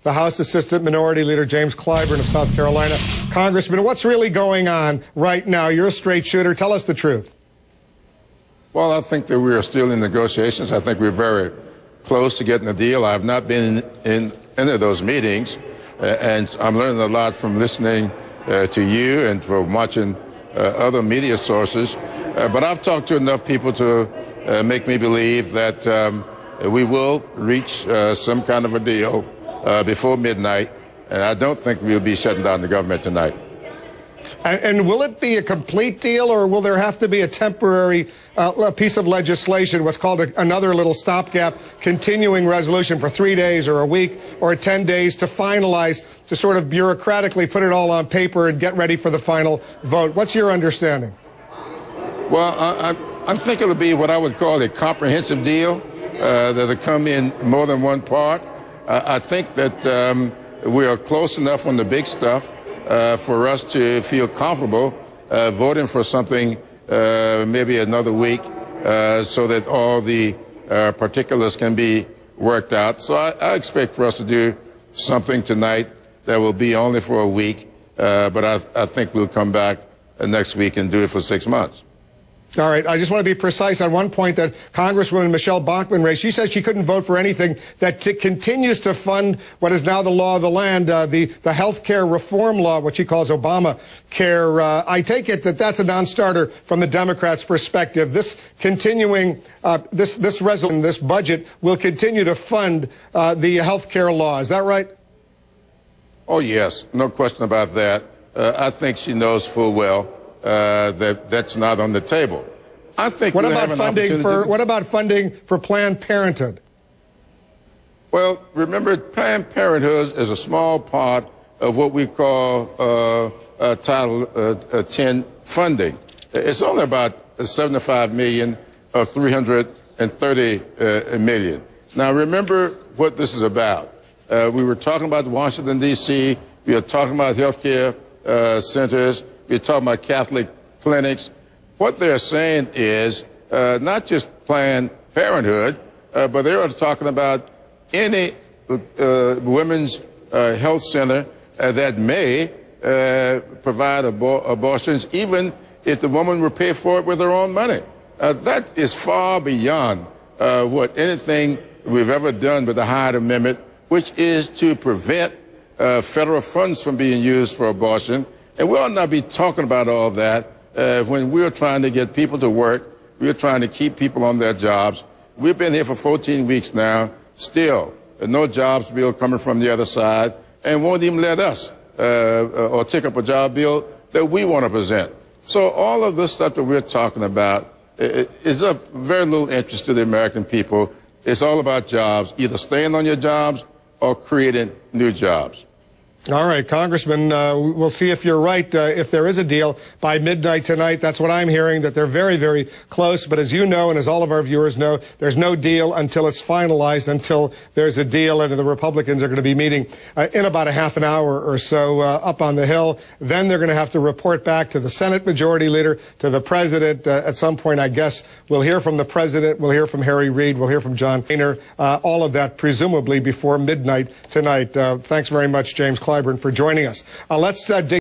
the House Assistant Minority Leader James Clyburn of South Carolina. Congressman, what's really going on right now? You're a straight shooter. Tell us the truth. Well, I think that we are still in negotiations. I think we're very close to getting a deal. I have not been in any of those meetings, and I'm learning a lot from listening to you and from watching other media sources. But I've talked to enough people to make me believe that we will reach some kind of a deal before midnight, and I don't think we'll be shutting down the government tonight. And will it be a complete deal, or will there have to be a temporary piece of legislation, what's called another little stopgap continuing resolution for 3 days or a week or 10 days to finalize, to sort of bureaucratically put it all on paper and get ready for the final vote? What's your understanding? Well, I think it'll be what I would call a comprehensive deal that'll come in more than one part. I think that we are close enough on the big stuff for us to feel comfortable voting for something maybe another week so that all the particulars can be worked out. So I expect for us to do something tonight that will be only for a week, but I think we'll come back next week and do it for 6 months. All right. I just want to be precise on one point that Congresswoman Michelle Bachmann raised. She said she couldn't vote for anything that continues to fund what is now the law of the land, the health care reform law, what she calls Obamacare. I take it that that's a non-starter from the Democrats' perspective. This continuing, this resolution, this budget will continue to fund the health care law. Is that right? Oh, yes. No question about that. I think she knows full well that's not on the table. I think what about funding for Planned Parenthood? Well, remember, Planned Parenthood is a small part of what we call Title 10 funding. It's only about $75 million of $330 million. Now, remember what this is about. We were talking about Washington, D.C. We are talking about health care centers. We're talking about Catholic clinics. What they're saying is not just Planned Parenthood, but they're talking about any women's health center that may provide abortions, even if the woman will pay for it with her own money. That is far beyond what anything we've ever done with the Hyde Amendment, which is to prevent federal funds from being used for abortion. And we ought not be talking about all that when we're trying to get people to work. We're trying to keep people on their jobs. We've been here for 14 weeks now, still no jobs bill coming from the other side, and won't even let us or take up a job bill that we want to present. So all of this stuff that we're talking about is of very little interest to the American people. It's all about jobs, either staying on your jobs or creating new jobs. All right, Congressman, we'll see if you're right. If there is a deal by midnight tonight, that's what I'm hearing, that they're very, very close. But as you know, and as all of our viewers know, there's no deal until it's finalized, until there's a deal. And the Republicans are going to be meeting in about a half an hour or so up on the Hill. Then they're going to have to report back to the Senate Majority Leader, to the President. At some point, I guess, we'll hear from the President, we'll hear from Harry Reid, we'll hear from John Boehner, all of that presumably before midnight tonight. Thanks very much, James Clyburn, for joining us. Let's dig